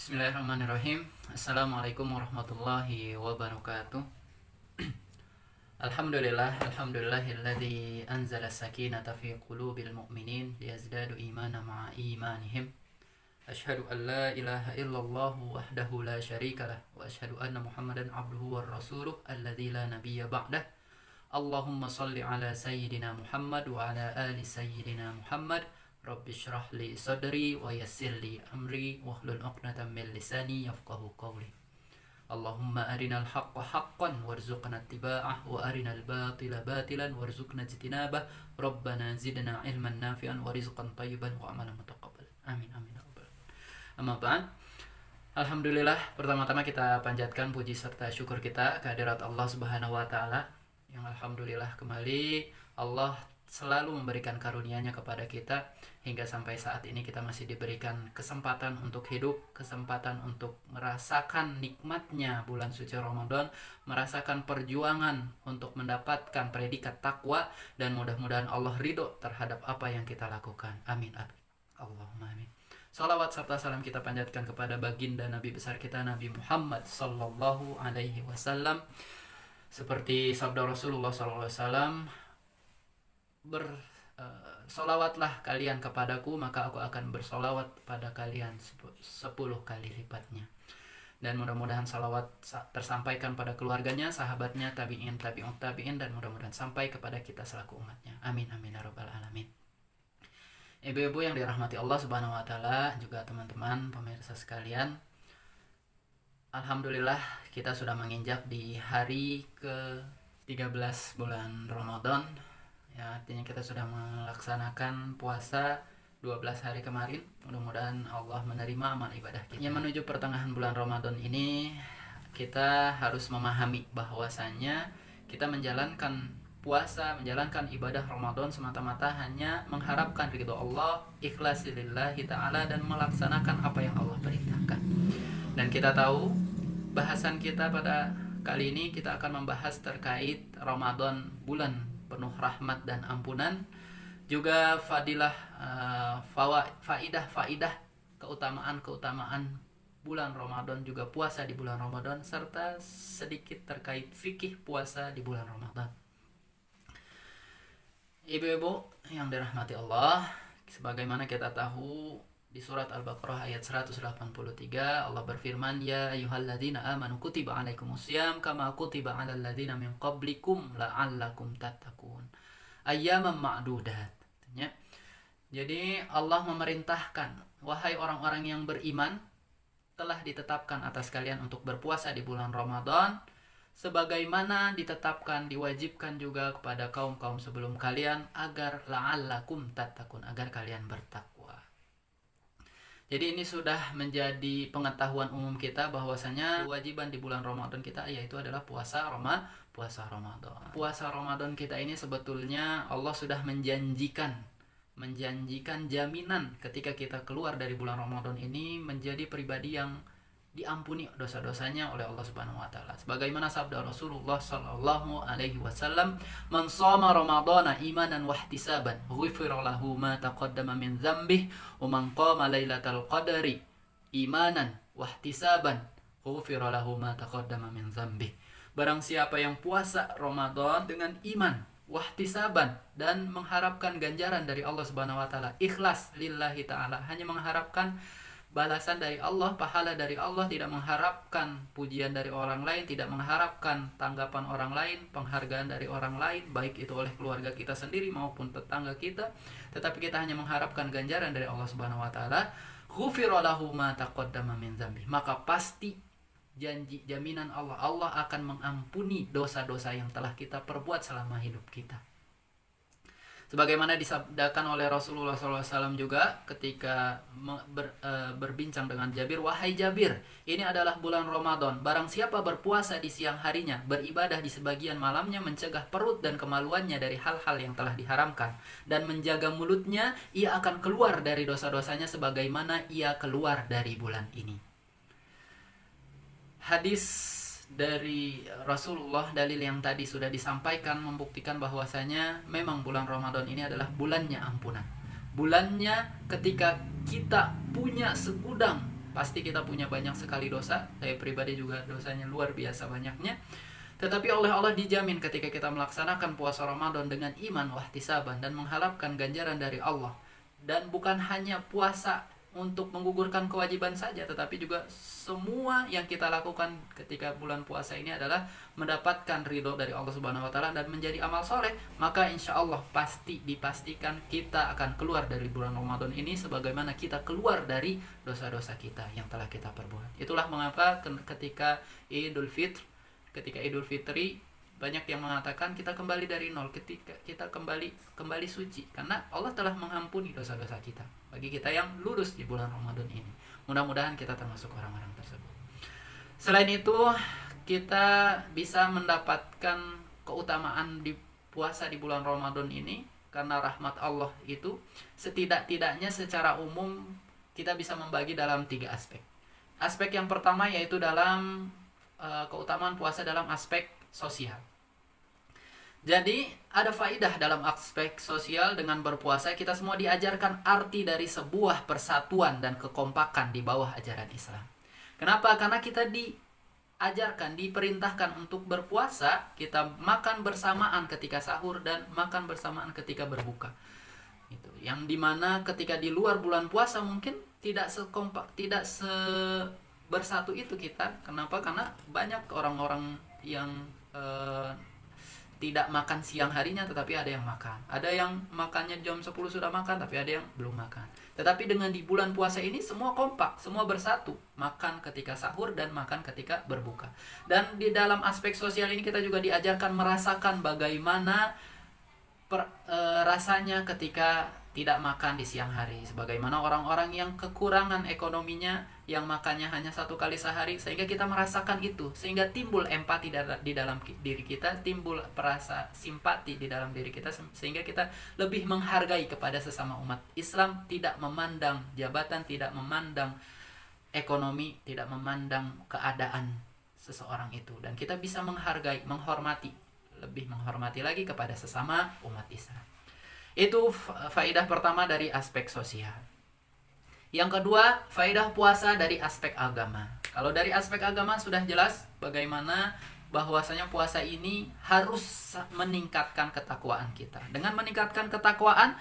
Bismillahirrahmanirrahim. Assalamualaikum warahmatullahi wabarakatuh. Alhamdulillahilladzi anzala sakinata fi qulubil mu'minin liyazdadu imana ma'a imanihim. Asyhadu an la ilaha illallah wahdahu la syarikalah wa asyhadu anna Muhammadan abduhu war rasuluh alladzi la nabiyya ba'dah. Allahumma shalli ala sayyidina Muhammad wa ala ali sayyidina Muhammad. Rabbi syrah li sadri wa yassir li amri wahlul 'uqdatam min lisani yafqahu qawli. Allahumma arinal haqqa haqqan warzuqna ittiba'ah wa arinal batila batilan warzuqna ijtinabah. Rabbana zidna ilman nafi'an wa rizqan thayyiban wa amalan mutaqabbal. Amin amin ya rabbal alamin. Amma ba'd. Alhamdulillah, pertama-tama kita panjatkan puji serta syukur kita kehadirat Allah Subhanahu wa taala yang alhamdulillah kembali Allah selalu memberikan karunia-Nya kepada kita hingga sampai saat ini kita masih diberikan kesempatan untuk hidup, kesempatan untuk merasakan nikmatnya bulan suci Ramadan, merasakan perjuangan untuk mendapatkan predikat takwa, dan mudah-mudahan Allah ridho terhadap apa yang kita lakukan. Amin amin. Allahumma amin. Salawat serta salam kita panjatkan kepada baginda Nabi besar kita Nabi Muhammad sallallahu alaihi wasallam. Seperti sabda Rasulullah sallallahu alaihi wasallam, bersolawatlah kalian kepadaku maka aku akan bersolawat pada kalian 10 kali lipatnya. Dan mudah-mudahan salawat tersampaikan pada keluarganya, sahabatnya, tabi'in, dan mudah-mudahan sampai kepada kita selaku umatnya. Amin amin ya rabbal alamin. Ibu-ibu yang dirahmati Allah Subhanahu wa taala, juga teman-teman pemirsa sekalian, alhamdulillah kita sudah menginjak di hari ke-13 bulan Ramadan. Ya, artinya kita sudah melaksanakan puasa 12 hari kemarin. Mudah-mudahan Allah menerima amal ibadah kita. Yang menuju pertengahan bulan Ramadan ini, kita harus memahami bahwasanya kita menjalankan puasa, menjalankan ibadah Ramadan semata-mata hanya mengharapkan ridho Allah, ikhlas lillahi ta'ala, dan melaksanakan apa yang Allah perintahkan. Dan kita tahu bahasan kita pada kali ini kita akan membahas terkait Ramadan, bulan penuh rahmat dan ampunan, juga fadilah, faidah keutamaan bulan Ramadan, juga puasa di bulan Ramadan, serta sedikit terkait fikih puasa di bulan Ramadan. Ibu-ibu yang dirahmati Allah, sebagaimana kita tahu di surat Al-Baqarah ayat 183 Allah berfirman, ya ayyuhalladzina amanu kutiba alaikumusiyam kama kutiba alal ladzina min qablikum la'allakum tattaqun ayyaman ma'dudat. Jadi Allah memerintahkan, wahai orang-orang yang beriman, telah ditetapkan atas kalian untuk berpuasa di bulan Ramadan sebagaimana ditetapkan, diwajibkan juga kepada kaum-kaum sebelum kalian, agar la'allakum tattaqun, agar kalian bertakwa. Jadi ini sudah menjadi pengetahuan umum kita bahwasanya kewajiban di bulan Ramadan kita yaitu adalah puasa Ramadan. Puasa Ramadan kita ini sebetulnya Allah sudah menjanjikan jaminan ketika kita keluar dari bulan Ramadan ini menjadi pribadi yang diampuni dosa-dosanya oleh Allah Subhanahu wa taala. Sebagaimana sabda Rasulullah sallallahu alaihi wasallam, "Man shoma ramadhana imanan wa ihtisaban, ghufira lahu ma taqaddama min dzambihi, wa man qama lailatal qadri imanan wa ihtisaban, ghufira lahu ma taqaddama min dzambihi." Barang siapa yang puasa Ramadan dengan iman, wahtisaban, dan mengharapkan ganjaran dari Allah Subhanahu wa taala, ikhlas lillahi taala, hanya mengharapkan balasan dari Allah, pahala dari Allah, tidak mengharapkan pujian dari orang lain, tidak mengharapkan tanggapan orang lain, penghargaan dari orang lain, baik itu oleh keluarga kita sendiri maupun tetangga kita, tetapi kita hanya mengharapkan ganjaran dari Allah Subhanahu wa taala, ghufira lahu ma taqaddama min dzambi, maka pasti janji jaminan Allah akan mengampuni dosa-dosa yang telah kita perbuat selama hidup kita. Sebagaimana disabdakan oleh Rasulullah SAW juga ketika berbincang dengan Jabir, wahai Jabir, ini adalah bulan Ramadan. Barang siapa berpuasa di siang harinya, beribadah di sebagian malamnya, mencegah perut dan kemaluannya dari hal-hal yang telah diharamkan, dan menjaga mulutnya, ia akan keluar dari dosa-dosanya sebagaimana ia keluar dari bulan ini. Hadis dari Rasulullah, dalil yang tadi sudah disampaikan, membuktikan bahwasanya memang bulan Ramadan ini adalah bulannya ampunan. Bulannya ketika kita punya segudang pasti kita punya banyak sekali dosa. Saya pribadi juga dosanya luar biasa banyaknya. Tetapi oleh Allah dijamin ketika kita melaksanakan puasa Ramadan dengan iman wahtisaban dan mengharapkan ganjaran dari Allah. Dan bukan hanya puasa untuk menggugurkan kewajiban saja, tetapi juga semua yang kita lakukan ketika bulan puasa ini adalah mendapatkan ridho dari Allah Subhanahu wa taala dan menjadi amal soleh, maka insya Allah pasti dipastikan kita akan keluar dari bulan Ramadan ini sebagaimana kita keluar dari dosa-dosa kita yang telah kita perbuat. Itulah mengapa ketika Idul Fitri banyak yang mengatakan kita kembali dari nol, ketika kita kembali suci karena Allah telah mengampuni dosa-dosa kita bagi kita yang lurus di bulan Ramadan ini. Mudah-mudahan kita termasuk orang-orang tersebut. Selain itu, kita bisa mendapatkan keutamaan di puasa di bulan Ramadan ini karena rahmat Allah itu setidak-tidaknya secara umum kita bisa membagi dalam 3 aspek. Aspek yang pertama yaitu dalam keutamaan puasa dalam aspek sosial. Jadi ada faidah dalam aspek sosial dengan berpuasa. Kita semua diajarkan arti dari sebuah persatuan dan kekompakan di bawah ajaran Islam. Kenapa? Karena kita diperintahkan untuk berpuasa. Kita makan bersamaan ketika sahur dan makan bersamaan ketika berbuka. Itu yang dimana ketika di luar bulan puasa mungkin tidak sekompak, tidak bersatu itu kita. Kenapa? Karena banyak orang-orang yang tidak makan siang harinya tetapi ada yang makan. Ada yang makannya jam 10 sudah makan tapi ada yang belum makan. Tetapi dengan di bulan puasa ini semua kompak, semua bersatu. Makan ketika sahur dan makan ketika berbuka. Dan di dalam aspek sosial ini kita juga diajarkan merasakan bagaimana rasanya ketika tidak makan di siang hari, sebagaimana orang-orang yang kekurangan ekonominya yang makannya hanya 1 kali sehari, sehingga kita merasakan itu, sehingga timbul empati di dalam diri kita, timbul perasa simpati di dalam diri kita, sehingga kita lebih menghargai kepada sesama umat Islam, tidak memandang jabatan, tidak memandang ekonomi, tidak memandang keadaan seseorang itu, dan kita bisa menghargai, menghormati, lebih menghormati lagi kepada sesama umat Islam. Itu faedah pertama dari aspek sosial. Yang kedua, faedah puasa dari aspek agama. Kalau dari aspek agama sudah jelas bagaimana bahwasanya puasa ini harus meningkatkan ketakwaan kita. Dengan meningkatkan ketakwaan,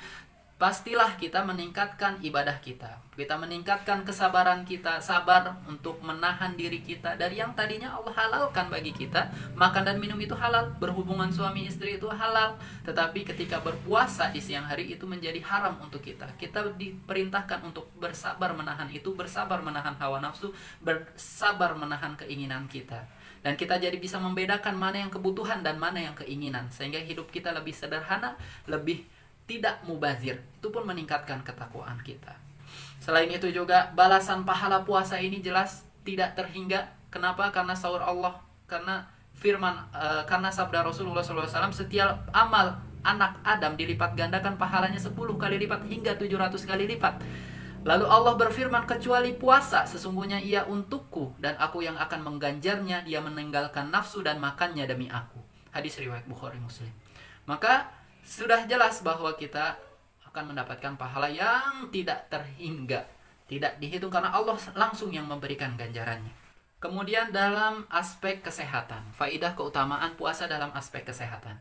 pastilah kita meningkatkan ibadah kita. Kita meningkatkan kesabaran kita, sabar untuk menahan diri kita dari yang tadinya Allah halalkan bagi kita. Makan dan minum itu halal, berhubungan suami istri itu halal. Tetapi ketika berpuasa di siang hari itu menjadi haram untuk kita. Kita diperintahkan untuk bersabar menahan itu, bersabar menahan hawa nafsu, bersabar menahan keinginan kita. Dan kita jadi bisa membedakan mana yang kebutuhan dan mana yang keinginan. Sehingga hidup kita lebih sederhana, lebih tidak mubazir. Itu pun meningkatkan ketakwaan kita. Selain itu juga balasan pahala puasa ini jelas tidak terhingga. Kenapa? Karena sahur Allah, karena firman, karena sabda Rasulullah SAW, setiap amal anak Adam dilipat gandakan pahalanya 10 kali lipat hingga 700 kali lipat. Lalu Allah berfirman, kecuali puasa sesungguhnya ia untukku dan aku yang akan mengganjarnya, dia meninggalkan nafsu dan makannya demi aku. Hadis riwayat Bukhari Muslim. Maka sudah jelas bahwa kita akan mendapatkan pahala yang tidak terhingga, tidak dihitung karena Allah langsung yang memberikan ganjarannya. Kemudian dalam aspek kesehatan, faidah keutamaan puasa dalam aspek kesehatan.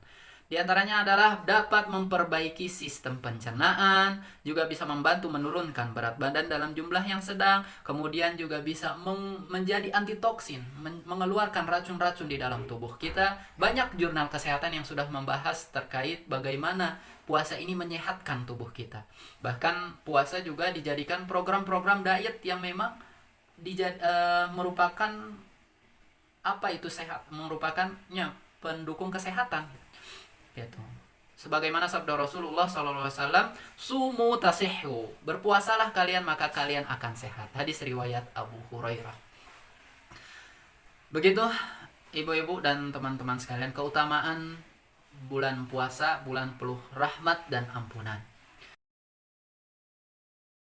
Di antaranya adalah dapat memperbaiki sistem pencernaan, juga bisa membantu menurunkan berat badan dalam jumlah yang sedang, kemudian juga bisa menjadi antitoksin, mengeluarkan racun-racun di dalam tubuh kita. Banyak jurnal kesehatan yang sudah membahas terkait bagaimana puasa ini menyehatkan tubuh kita. Bahkan puasa juga dijadikan program-program diet yang memang merupakan merupakannya pendukung kesehatan. Gitu. Sebagaimana sabda Rasulullah SAW, sumu tasihhu, berpuasalah kalian maka kalian akan sehat. Hadis riwayat Abu Hurairah. Begitu ibu-ibu dan teman-teman sekalian keutamaan bulan puasa, bulan penuh rahmat dan ampunan.